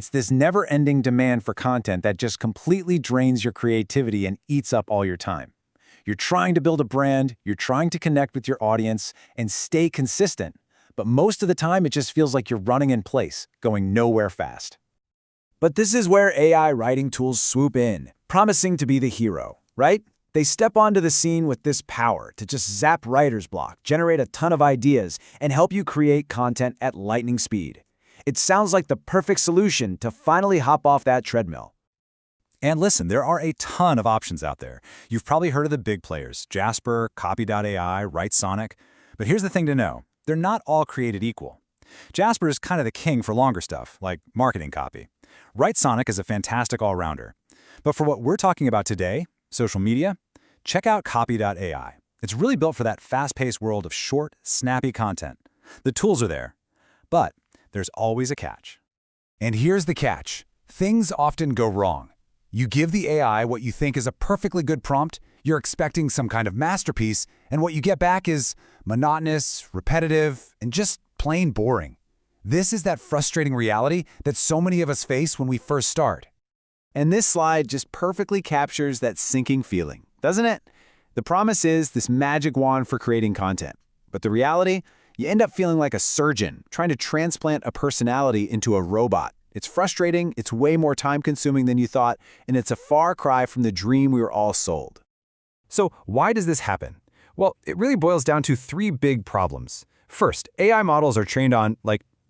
It's this never-ending demand for content that just completely drains your creativity and eats up all your time. You're trying to build a brand, you're trying to connect with your audience, and stay consistent. But most of the time, it just feels like you're running in place, going nowhere fast. But this is where AI writing tools swoop in, promising to be the hero, right? They step onto the scene with this power to just zap writer's block, generate a ton of ideas, and help you create content at lightning speed. It sounds like the perfect solution to finally hop off that treadmill. And listen, there are a ton of options out there. You've probably heard of the big players, Jasper, Copy.ai, WriteSonic. But here's the thing to know. They're not all created equal. Jasper is kind of the king for longer stuff, like marketing copy. WriteSonic is a fantastic all-rounder. But for what we're talking about today, social media, check out Copy.ai. It's really built for that fast-paced world of short, snappy content. The tools are there, but there's always a catch. And here's the catch. Things often go wrong. You give the AI what you think is a perfectly good prompt, you're expecting some kind of masterpiece, and what you get back is monotonous, repetitive, and just plain boring. This is that frustrating reality that so many of us face when we first start. And this slide just perfectly captures that sinking feeling, doesn't it? The promise is this magic wand for creating content. But the reality? You end up feeling like a surgeon trying to transplant a personality into a robot. It's frustrating, it's way more time-consuming than you thought, and it's a far cry from the dream we were all sold. So why does this happen? Well, it really boils down to three big problems. First, AI models are trained on,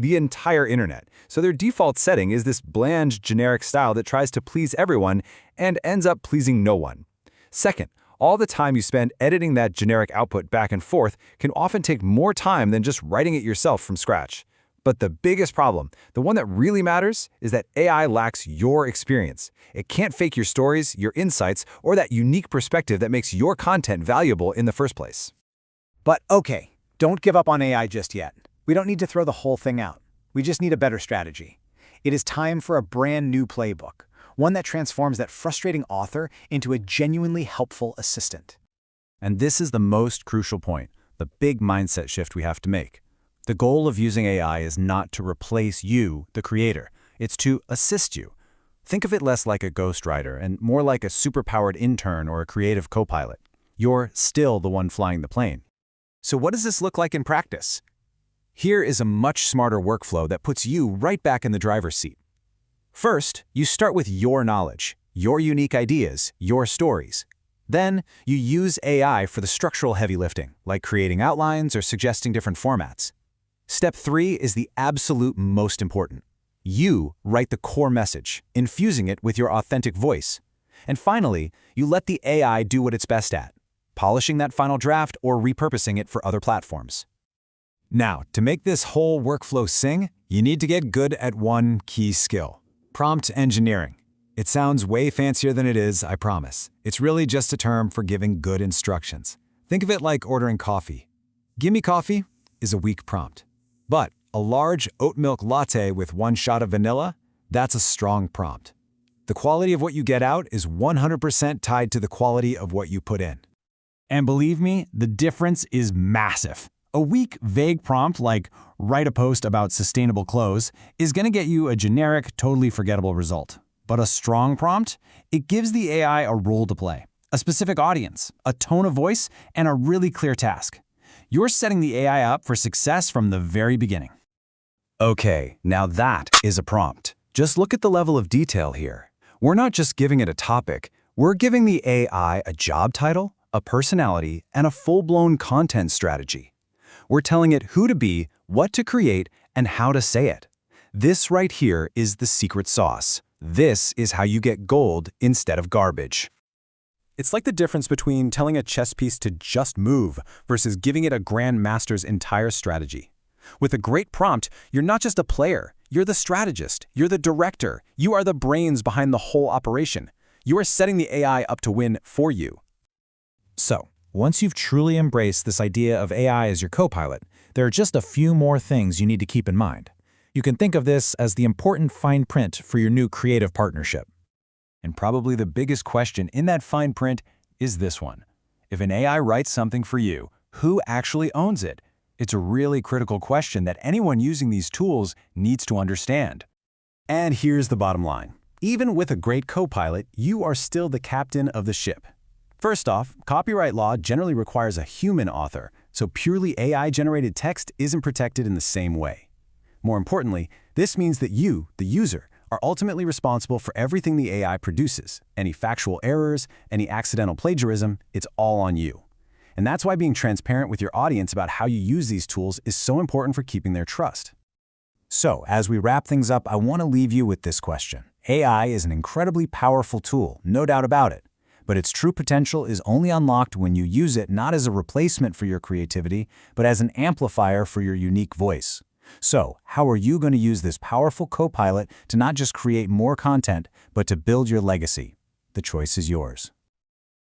the entire internet. So their default setting is this bland, generic style that tries to please everyone and ends up pleasing no one. Second, all the time you spend editing that generic output back and forth can often take more time than just writing it yourself from scratch. But the biggest problem, the one that really matters, is that AI lacks your experience. It can't fake your stories, your insights, or that unique perspective that makes your content valuable in the first place. But okay, don't give up on AI just yet. We don't need to throw the whole thing out. We just need a better strategy. It is time for a brand new playbook, one that transforms that frustrating author into a genuinely helpful assistant. And this is the most crucial point, the big mindset shift we have to make. The goal of using AI is not to replace you, the creator. It's to assist you. Think of it less like a ghostwriter and more like a superpowered intern or a creative co-pilot. You're still the one flying the plane. So what does this look like in practice? Here is a much smarter workflow that puts you right back in the driver's seat. First, you start with your knowledge, your unique ideas, your stories. Then, you use AI for the structural heavy lifting, like creating outlines or suggesting different formats. Step 3 is the absolute most important. You write the core message, infusing it with your authentic voice. And finally, you let the AI do what it's best at, polishing that final draft or repurposing it for other platforms. Now, to make this whole workflow sing, you need to get good at one key skill: prompt engineering. It sounds way fancier than it is, I promise. It's really just a term for giving good instructions. Think of it like ordering coffee. "Gimme coffee" is a weak prompt. But a large oat milk latte with 1 shot of vanilla, that's a strong prompt. The quality of what you get out is 100% tied to the quality of what you put in. And believe me, the difference is massive. A weak, vague prompt like "write a post about sustainable clothes" is going to get you a generic, totally forgettable result. But a strong prompt? It gives the AI a role to play, a specific audience, a tone of voice, and a really clear task. You're setting the AI up for success from the very beginning. Okay, now that is a prompt. Just look at the level of detail here. We're not just giving it a topic, we're giving the AI a job title, a personality, and a full-blown content strategy. We're telling it who to be, what to create, and how to say it. This right here is the secret sauce. This is how you get gold instead of garbage. It's like the difference between telling a chess piece to just move versus giving it a grandmaster's entire strategy. With a great prompt, you're not just a player, you're the strategist, you're the director, you are the brains behind the whole operation. You are setting the AI up to win for you. So, once you've truly embraced this idea of AI as your co-pilot, there are just a few more things you need to keep in mind. You can think of this as the important fine print for your new creative partnership. And probably the biggest question in that fine print is this one. If an AI writes something for you, who actually owns it? It's a really critical question that anyone using these tools needs to understand. And here's the bottom line. Even with a great co-pilot, you are still the captain of the ship. First off, copyright law generally requires a human author, so purely AI-generated text isn't protected in the same way. More importantly, this means that you, the user, are ultimately responsible for everything the AI produces. Any factual errors, any accidental plagiarism, it's all on you. And that's why being transparent with your audience about how you use these tools is so important for keeping their trust. So, as we wrap things up, I want to leave you with this question. AI is an incredibly powerful tool, no doubt about it. But its true potential is only unlocked when you use it not as a replacement for your creativity, but as an amplifier for your unique voice. So, how are you going to use this powerful co-pilot to not just create more content, but to build your legacy? The choice is yours.